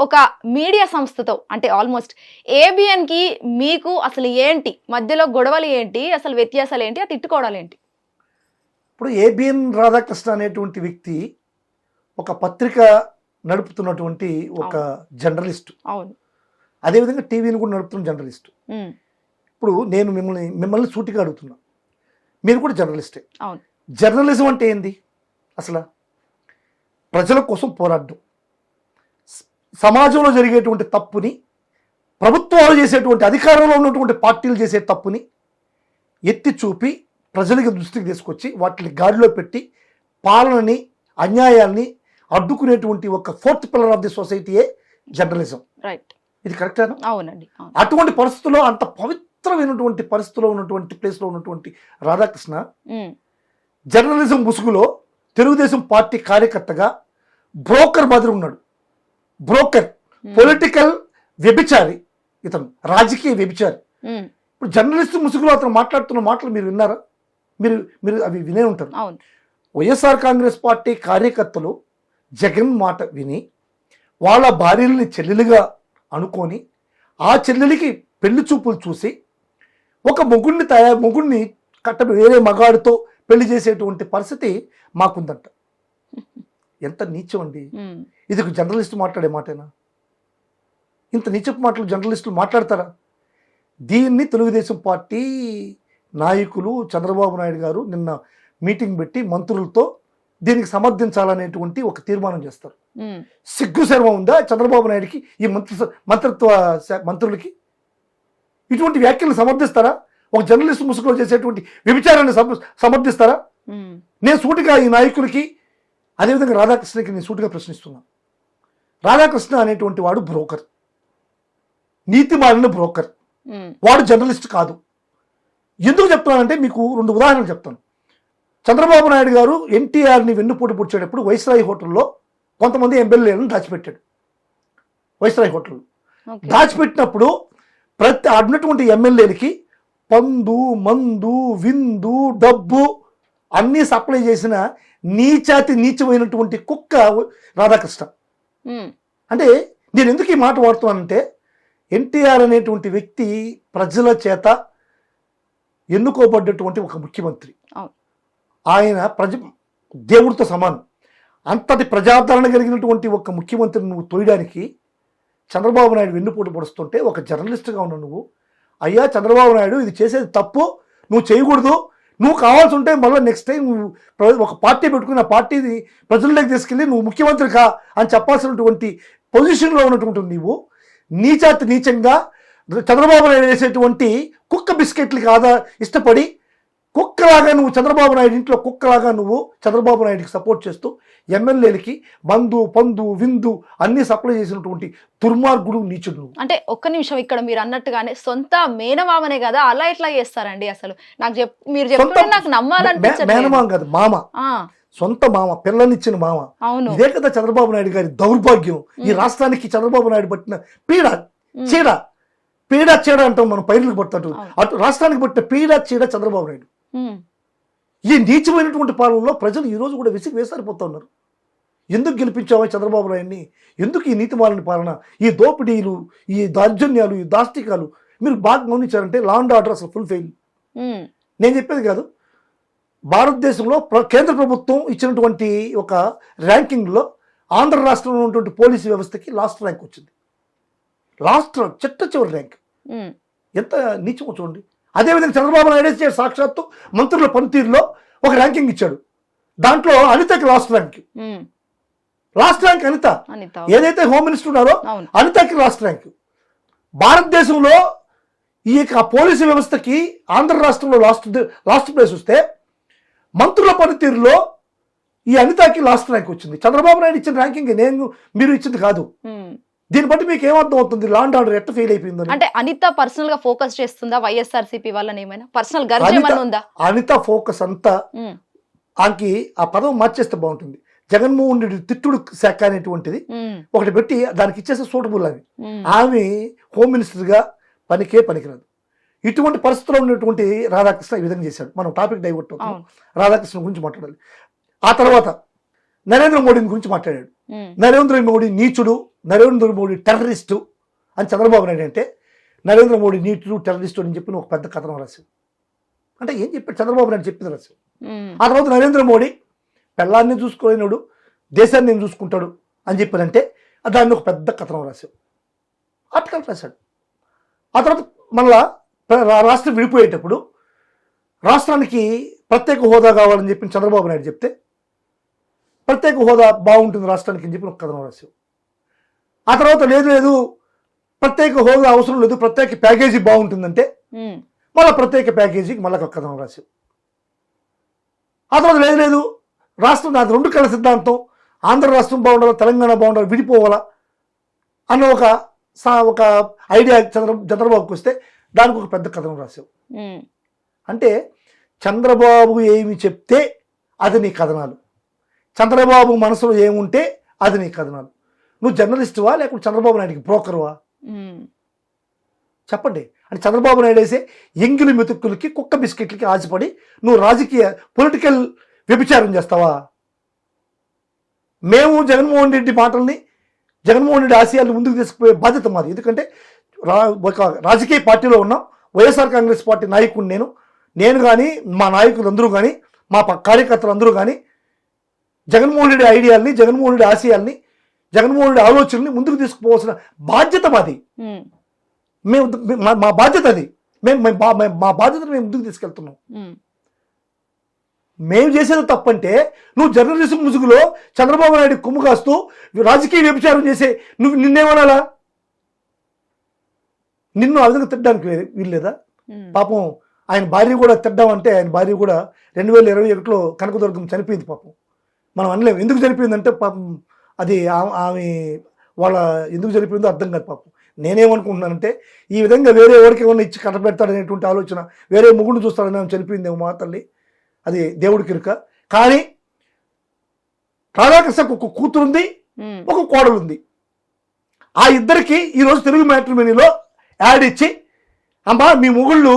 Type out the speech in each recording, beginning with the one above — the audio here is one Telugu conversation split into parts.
ఒక మీడియా సంస్థతో అంటే ఆల్మోస్ట్ ఏబిఎన్ కి మీకు అసలు ఏంటి మధ్యలో గొడవలు ఏంటి, అసలు వ్యత్యాసాలు ఏంటి, ఆ తిట్టుకోవడాలు ఏంటి? ఇప్పుడు ఏబిఎన్ రాధాకృష్ణ అనేటువంటి వ్యక్తి ఒక పత్రిక నడుపుతున్నటువంటి ఒక జర్నలిస్టు. అవును. అదేవిధంగా టీవీని కూడా నడుపుతున్న జర్నలిస్టు. ఇప్పుడు నేను మిమ్మల్ని సూటిగా అడుగుతున్నా, మీరు కూడా జర్నలిస్టే. అవును. జర్నలిజం అంటే ఏంది అసలు? ప్రజల కోసం పోరాడడం, సమాజంలో జరిగేటువంటి తప్పుని, ప్రభుత్వాలు చేసేటువంటి అధికారంలో ఉన్నటువంటి పార్టీలు చేసే తప్పుని ఎత్తి చూపి ప్రజలకి దృష్టికి తీసుకొచ్చి వాటిని గాడిలో పెట్టి పాలనని, అన్యాయాన్ని అడ్డుకునేటువంటి ఒక ఫోర్త్ పిల్లర్ ఆఫ్ ది సొసైటీయే జర్నలిజం. రైట్. ఇది కరెక్టేనా? అవునండి. అటువంటి పరిస్థితుల్లో, అంత పవిత్రమైనటువంటి పరిస్థితిలో ఉన్నటువంటి ప్లేస్లో ఉన్నటువంటి రాధాకృష్ణ జర్నలిజం ముసుగులో తెలుగుదేశం పార్టీ కార్యకర్తగా బ్రోకర్ మాదిరి ఉన్నాడు. బ్రోకర్, పొలిటికల్ వ్యభిచారి, ఇతను రాజకీయ వ్యభిచారి. ఇప్పుడు జర్నలిస్ట్ ముసుగులో అతను మాట్లాడుతున్న మాటలు మీరు విన్నారా? మీరు అవి వినే ఉంటారు. వైఎస్ఆర్ కాంగ్రెస్ పార్టీ కార్యకర్తలు జగన్ మాట విని వాళ్ళ భార్యల్ని చెల్లెలుగా అనుకొని ఆ చెల్లెలికి పెళ్లి చూపులు చూసి ఒక మొగుడిని వేరే మగాడితో పెళ్లి చేసేటువంటి పరిస్థితి మాకుందంట. ఎంత నీచం అండి ఇది! ఒక జర్నలిస్ట్ మాట్లాడే మాటేనా? ఇంత నీచపు మాటలు జర్నలిస్టులు మాట్లాడతారా? దీన్ని తెలుగుదేశం పార్టీ నాయకులు చంద్రబాబు నాయుడు గారు నిన్న మీటింగ్ పెట్టి మంత్రులతో దీనికి సమర్థించాలనేటువంటి ఒక తీర్మానం చేస్తారు. సిగ్గు శర్మ ఉందా చంద్రబాబు నాయుడికి, ఈ మంత్రిత్వ మంత్రులకి? ఇటువంటి వ్యాఖ్యలను సమర్థిస్తారా? ఒక జర్నలిస్ట్ ముసుగులో చేసేటువంటి వ్యభిచారాన్ని సమర్థిస్తారా? నేను సూటిగా ఈ నాయకులకి, అదేవిధంగా రాధాకృష్ణకి నేను సూటిగా ప్రశ్నిస్తున్నా. రాధాకృష్ణ అనేటువంటి వాడు బ్రోకర్, నీతి మాలిన బ్రోకర్. వాడు జర్నలిస్ట్ కాదు. ఎందుకు చెప్తున్నానంటే మీకు 2 ఉదాహరణలు చెప్తాను. చంద్రబాబు నాయుడు గారు ఎన్టీఆర్ని వెన్నుపోటు పుచ్చేటప్పుడు వైస్రాయ్ హోటల్లో కొంతమంది ఎమ్మెల్యేలను దాచిపెట్టాడు. వైస్రాయ్ హోటల్లో దాచిపెట్టినప్పుడు ప్రతి అన్నటువంటి ఎమ్మెల్యేలకి పందు, మందు, విందు, డబ్బు అన్నీ సప్లై చేసిన నీచమైనటువంటి కుక్క రాధాకృష్ణ. అంటే నేను ఎందుకు ఈ మాట వాడుతున్నానంటే, ఎన్టీఆర్ అనేటువంటి వ్యక్తి ప్రజల చేత ఎన్నుకోబడ్డటువంటి ఒక ముఖ్యమంత్రి. ఆయన దేవుడితో సమానం. అంతటి ప్రజాదరణ కలిగినటువంటి ఒక ముఖ్యమంత్రిని నువ్వు తోయడానికి చంద్రబాబు నాయుడు వెన్నుపోటు పొడుస్తుంటే ఒక జర్నలిస్ట్గా ఉన్న నువ్వు, అయ్యా చంద్రబాబు నాయుడు ఇది చేసేది తప్పు, నువ్వు చేయకూడదు, నువ్వు కావాల్సి ఉంటే మళ్ళీ నెక్స్ట్ టైం నువ్వు ఒక పార్టీ పెట్టుకుని ఆ పార్టీని ప్రజల్లోకి తీసుకెళ్ళి నువ్వు ముఖ్యమంత్రి కా అని చెప్పాల్సినటువంటి పొజిషన్లో ఉన్నటువంటి నీవు నీచంగా చంద్రబాబు నాయుడు వేసేటువంటి కుక్క బిస్కెట్లకి ఇష్టపడి కుక్కలాగా నువ్వు చంద్రబాబు నాయుడు ఇంట్లో కుక్కలాగా నువ్వు చంద్రబాబు నాయుడికి సపోర్ట్ చేస్తూ ఎమ్మెల్యేలకి బంధు, పందు, విందు అన్ని సప్లై చేసినటువంటి దుర్మార్గుడు, నీచుడు. అంటే ఒక్క నిమిషం, ఇక్కడ మీరు అన్నట్టుగానే సొంత మేనమామనే కదా, అలా ఎట్లా చేస్తారండి? అసలు మీరు చెప్తే నాకు నమ్మాలనిపించదు. మేనమామ కాదు, మామ, సొంత మామ, పిల్లనిచ్చిన మామ. ఇదే కదా చంద్రబాబు నాయుడు గారి దౌర్భాగ్యం. ఈ రాష్ట్రానికి చంద్రబాబు నాయుడు పట్టిన పీడ చీడ అంటాం మనం, పైర్లకు పడుతుంటాం. అటు రాష్ట్రానికి పట్టిన పీడ చీడ చంద్రబాబు నాయుడు. ఈ నీచమైనటువంటి పాలనలో ప్రజలు ఈరోజు కూడా వేసారిపోతా ఉన్నారు. ఎందుకు గెలిపించావా చంద్రబాబు నాయుడిని? ఎందుకు ఈ నీతిమాలిన పాలన, ఈ దోపిడీలు, ఈ దౌర్జన్యాలు, ఈ దాష్టికాలు? మీరు బాగా గమనించారంటే లా అండ్ ఆర్డర్ అసలు ఫుల్ ఫెయిల్. నేను చెప్పేది కాదు, భారతదేశంలో కేంద్ర ప్రభుత్వం ఇచ్చినటువంటి ఒక ర్యాంకింగ్లో ఆంధ్ర రాష్ట్రంలో ఉన్నటువంటి పోలీసు వ్యవస్థకి లాస్ట్ ర్యాంక్ వచ్చింది. చివరి ర్యాంక్. ఎంత నీచమో చూడండి. అదేవిధంగా చంద్రబాబు నాయుడు సాక్షాత్తు మంత్రుల పనితీరులో ఒక ర్యాంకింగ్ ఇచ్చాడు. దాంట్లో అనితకి లాస్ట్ ర్యాంక్ అనిత. ఏదైతే హోమ్ మినిస్టర్ ఉన్నారో అనితకి లాస్ట్ ర్యాంక్. భారతదేశంలో ఈ పోలీసు వ్యవస్థకి ఆంధ్ర రాష్ట్రంలో లాస్ట్ ప్లేస్ వస్తే మంత్రుల పనితీరులో ఈ అనితకి లాస్ట్ ర్యాంక్ వచ్చింది. చంద్రబాబు నాయుడు ఇచ్చిన ర్యాంకింగ్ మీరు ఇచ్చింది కాదు. దీన్ని బట్టి మీకు ఏమర్థం అవుతుంది లా అండ్ ఆర్డర్ ఎట్లా ఫెయిల్ అయిపోయింది? అంటే అనిత పర్సనల్ గా ఫోకస్ చేస్తుందా వైఎస్ఆర్సీపీ వాళ్ళని? ఏమైనా పర్సనల్ గర్జ ఉందా? అనిత ఫోకస్ అంతా ఆమెకి ఆ పదం మార్చేస్తే బాగుంటుంది. జగన్మోహన్ రెడ్డి తిట్టుడు శాఖ అనేటువంటిది ఒకటి పెట్టి దానికి ఇచ్చేస్తే సూటబుల్ అని. ఆమె హోమ్ మినిస్టర్ గా పనికిరాదు. ఇటువంటి పరిస్థితుల్లో ఉన్నటువంటి రాధాకృష్ణ ఈ విధంగా చేశాడు. మనం టాపిక్ డైవర్ట్ అవుతాం, రాధాకృష్ణ గురించి మాట్లాడాలి. ఆ తర్వాత నరేంద్ర మోడీని గురించి మాట్లాడాడు. నరేంద్ర మోడీ నీచుడు, నరేంద్ర మోడీ టెర్రరిస్టు అని చంద్రబాబు నాయుడు అంటే నరేంద్ర మోడీ నీచుడు టెర్రరిస్టు అని చెప్పి ఒక పెద్ద కథనం రాశాడు. అంటే ఏం చెప్పాడు చంద్రబాబు నాయుడు చెప్పింది రాశాడు. ఆ తర్వాత నరేంద్ర మోడీ పెళ్ళాన్ని చూసుకోలేనాడు, దేశాన్ని నేను చూసుకుంటాడు అని చెప్పారంటే దాన్ని ఒక పెద్ద కథనం రాశాడు, ఆర్టికల్ రాశాడు. ఆ తర్వాత మళ్ళా రాష్ట్రం విడిపోయేటప్పుడు రాష్ట్రానికి ప్రత్యేక హోదా కావాలని చెప్పి చంద్రబాబు నాయుడు చెప్తే ప్రత్యేక హోదా బాగుంటుంది రాష్ట్రానికి అని చెప్పి ఒక కథనం రాశావు. ఆ తర్వాత లేదు ప్రత్యేక హోదా అవసరం లేదు, ప్రత్యేక ప్యాకేజీ బాగుంటుందంటే మళ్ళీ ప్రత్యేక ప్యాకేజీకి మళ్ళీ ఒక కథనం రాశావు. ఆ తర్వాత లేదు రాష్ట్రం అది రెండు కళ సిద్ధాంతం, ఆంధ్ర రాష్ట్రం బాగుండాలి, తెలంగాణ బాగుండాలి, విడిపోవాలా అన్న ఒక ఐడియా చంద్రబాబుకి వస్తే దానికి ఒక పెద్ద కథనం రాశావు. అంటే చంద్రబాబు ఏమి చెప్తే అది నీ కథనాలు, చంద్రబాబు మనసులో ఏముంటే అది నీ కథనాలు. నువ్వు జర్నలిస్టువా లేకుంటే చంద్రబాబు నాయుడికి బ్రోకర్వా చెప్పండి. అంటే చంద్రబాబు నాయుడు వేసే ఎంగిలి మెతుక్కులకి కుక్క బిస్కెట్లకి ఆశపడి నువ్వు రాజకీయ పొలిటికల్ వ్యభిచారం చేస్తావా? మేము జగన్మోహన్ రెడ్డి మాటల్ని, జగన్మోహన్ రెడ్డి ఆశయాలను ముందుకు తీసుకుపోయే బాధ్యత మాది. ఎందుకంటే ఒక రాజకీయ పార్టీలో ఉన్నాం, వైఎస్ఆర్ కాంగ్రెస్ పార్టీ నాయకుడు నేను కానీ మా నాయకులు అందరూ కానీ మా కార్యకర్తలు అందరూ కానీ జగన్మోహన్ రెడ్డి ఐడియాల్ని, జగన్మోహన్ రెడ్డి ఆశయాల్ని, జగన్మోహన్ రెడ్డి ఆలోచనల్ని ముందుకు తీసుకుపోవాల్సిన బాధ్యత మాది. మా బాధ్యత అది. మా బాధ్యతను మేము ముందుకు తీసుకెళ్తున్నాం. మేము చేసేది తప్పంటే నువ్వు జర్నలిజం ముసుగులో చంద్రబాబు నాయుడు కొమ్ము కాస్తూ రాజకీయ వ్యభిచారం చేసే నిన్నేమనాలా? నిన్ను ఆ విధంగా తిట్టడానికి వీల్లేదా? పాపం ఆయన భార్య కూడా తిడ్డామంటే ఆయన భార్య కూడా 2021లో కనకదుర్గం చనిపోయింది. పాపం మనం అనలేము ఎందుకు చనిపోయిందంటే పాపం అది ఆమె వాళ్ళ ఎందుకు చనిపోయిందో అర్థం కాదు. పాపం నేనేమనుకుంటున్నానంటే ఈ విధంగా వేరే ఎవరికి ఏమన్నా ఇచ్చి కట్టబెడతాడనేటువంటి ఆలోచన, వేరే ముగ్గురు చూస్తాడని ఆమె చనిపోయిందేమో మా తల్లి, అది దేవుడికి ఇరుక. కానీ రాధాకృష్ణకు ఒక కూతురుంది, ఒక కోడలుంది. ఆ ఇద్దరికి ఈరోజు తెలుగు మ్యాట్రిమోనీలో యాడ్ ఇచ్చి అమ్మా మీ మొగుళ్ళు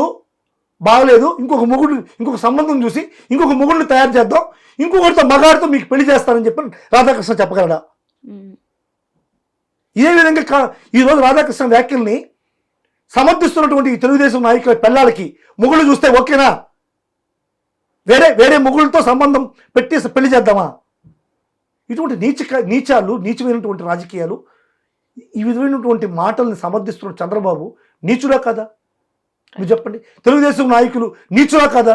బాగలేదు, ఇంకొక సంబంధం చూసి ఇంకొక మొగుళ్ళని తయారు చేద్దాం, ఇంకొకరితో మగాడితో మీకు పెళ్లి చేస్తానని చెప్పి రాధాకృష్ణ చెప్పగలడా? ఇదే విధంగా ఈరోజు రాధాకృష్ణ వ్యాఖ్యల్ని సమర్థిస్తున్నటువంటి తెలుగుదేశం నాయకుల పిల్లలకి మొగుళ్ళు చూస్తే ఓకేనా? వేరే మొగుళ్ళతో సంబంధం పెట్టేసి పెళ్లి చేద్దామా? ఇటువంటి నీచమైనటువంటి రాజకీయాలు, ఈ విధమైనటువంటి మాటల్ని సమర్థిస్తున్న చంద్రబాబు నీచుడా కాదా? మీరు చెప్పండి. తెలుగుదేశం నాయకులు నీచుడా కాదా?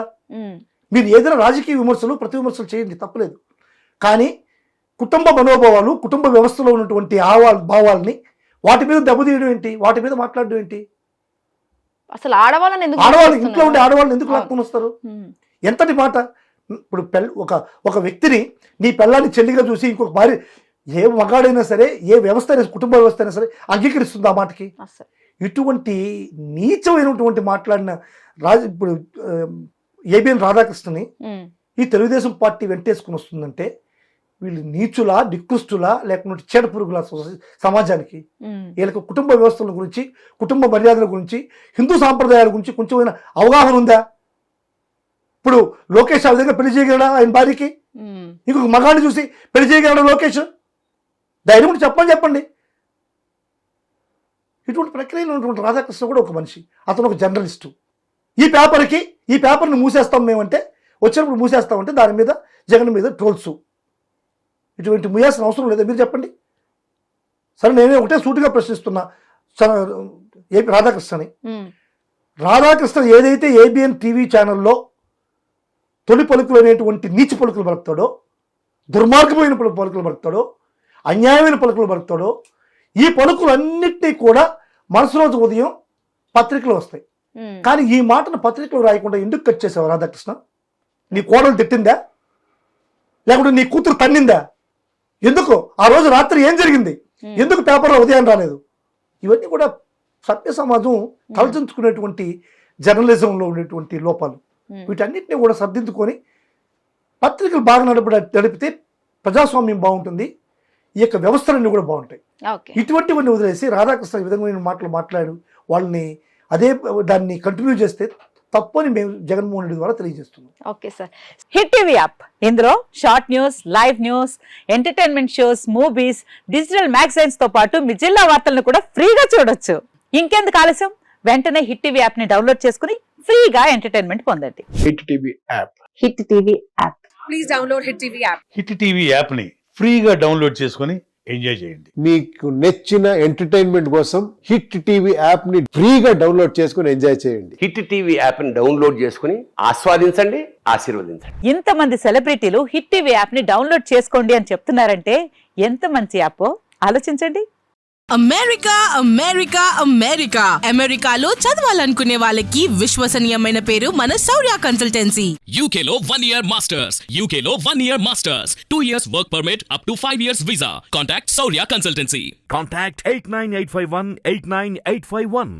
మీరు ఏదైనా రాజకీయ విమర్శలు ప్రతి విమర్శలు చేయండి, తప్పలేదు. కానీ కుటుంబ మనోభావాలు, కుటుంబ వ్యవస్థలో ఉన్నటువంటి భావాలని వాటి మీద దెబ్బతీయడం ఏంటి? వాటి మీద మాట్లాడడం ఏంటి? అసలు ఆడవాళ్ళని ఇంట్లో ఉండే ఆడవాళ్ళని ఎందుకు లాక్కొని వస్తారు? ఎంతటి మాట! ఇప్పుడు ఒక వ్యక్తిని నీ పిల్లాన్ని చెల్లిగా చూసి ఇంకొక భార్య, ఏ మగాడైనా సరే, ఏ వ్యవస్థ అయినా, కుటుంబ వ్యవస్థ అయినా సరే అంగీకరిస్తుంది ఆ మాటకి. ఇటువంటి నీచమైనటువంటి మాట్లాడిన ఇప్పుడు ఏబిఎన్ రాధాకృష్ణని ఈ తెలుగుదేశం పార్టీ వెంటేసుకుని వస్తుందంటే వీళ్ళు నీచులా, నికృష్టులా, లేకుంటే చీడ పురుగుల సమాజానికి. వీళ్ళకి కుటుంబ వ్యవస్థల గురించి, కుటుంబ మర్యాదల గురించి, హిందూ సాంప్రదాయాల గురించి కొంచెమైనా అవగాహన ఉందా? ఇప్పుడు లోకేష్ ఆ విధంగా పెళ్లి చేయగలడా ఆయన భార్యకి? ఇంకొక మగాడిని చూసి పెళ్లి చేయగలడా లోకేష్? ధైర్యం ఉంటే చెప్పండి. ఇటువంటి ప్రక్రియలో ఉన్నటువంటి రాధాకృష్ణ కూడా ఒక మనిషి, అతను ఒక జర్నలిస్టు. ఈ పేపర్ని మూసేస్తాం మేమంటే, వచ్చినప్పుడు మూసేస్తామంటే దాని మీద జగన్ మీద ట్రోల్స్. ఇటువంటి మూయాల్సిన అవసరం లేదా? మీరు చెప్పండి. సరే, నేనే ఒకటే సూటిగా ప్రశ్నిస్తున్నా రాధాకృష్ణని. రాధాకృష్ణ ఏదైతే ఏబిఎన్ టీవీ ఛానల్లో తొలి పలుకులు అనేటువంటి నీచి పలుకులు పలుకుతాడో, దుర్మార్గమైన పలుకులు పలుకుతాడో, అన్యాయమైన పలుకులు పలుకుతాడో, ఈ పలుకులన్నిటినీ కూడా మరుసటి ఉదయం పత్రికలు వస్తాయి. కానీ ఈ మాటను పత్రికలు రాయకుండా ఎందుకు కట్ చేసావు రాధాకృష్ణ? నీ కోడలు తిట్టిందా? లేకుంటే నీ కూతురు తన్నిందా? ఎందుకు? ఆ రోజు రాత్రి ఏం జరిగింది? ఎందుకు పేపర్లో ఉదయం రాలేదు? ఇవన్నీ కూడా సభ్య సమాజం కలచించుకునేటువంటి జర్నలిజంలో ఉండేటువంటి లోపాలు. వీటన్నిటిని కూడా సర్దిద్దుకొని పత్రికలు బాగా నడిపితే ప్రజాస్వామ్యం బాగుంటుంది, ఈ యొక్క వ్యవస్థలన్నీ కూడా బాగుంటాయి. ఇటువంటివన్నీ వదిలేసి రాధాకృష్ణ ఈ విధమైన మాటలు మాట్లాడు వాళ్ళని దాన్ని కంటిన్యూ చేస్తే తప్పని మేము జగన్మోహన్ రెడ్డి ద్వారా తెలియజేస్తున్నాం. Okay sir. Hit TV app ఇందులో short news, live news, entertainment shows, movies, digital magazines తో పాటు మీ జిల్లా వార్తలను కూడా ఫ్రీగా చూడొచ్చు. ఇంకెందుకు ఆలస్యం, వెంటనే హిట్ టీవీ యాప్ ని డౌన్లోడ్ చేసుకుని ఫ్రీగా ఎంటర్టైన్మెంట్ పొందండి. Hit TV app. Hit TV app. Please download Hit TV app. Hit TV యాప్ని ఫ్రీగా డౌన్లోడ్ చేసుకొని ఎంజాయ్ చేయండి. మీకు నచ్చిన ఎంటర్టైన్మెంట్ కోసం హిట్ టీవీ యాప్ ని ఫ్రీగా డౌన్లోడ్ చేసుకుని ఎంజాయ్ చేయండి. హిట్ టీవీ యాప్ని డౌన్లోడ్ చేసుకుని ఆస్వాదించండి, ఆశీర్వదించండి. ఇంతమంది సెలబ్రిటీలు హిట్ టీవీ యాప్ ని డౌన్లోడ్ చేసుకోండి అని చెప్తున్నారంటే ఎంత మంచి యాప్ ఆలోచించండి. అమెరికా అమెరికా అమెరికా అమెరికాలో చదవాలనుకునే వాళ్ళకి విశ్వసనీయమైన పేరు మన శౌర్య consultancy. UK Law 1 Year Masters. UK Law 1 Year Masters. 2 years work permit up to 5 years visa. Contact Saurya Consultancy. Contact 89851 89851.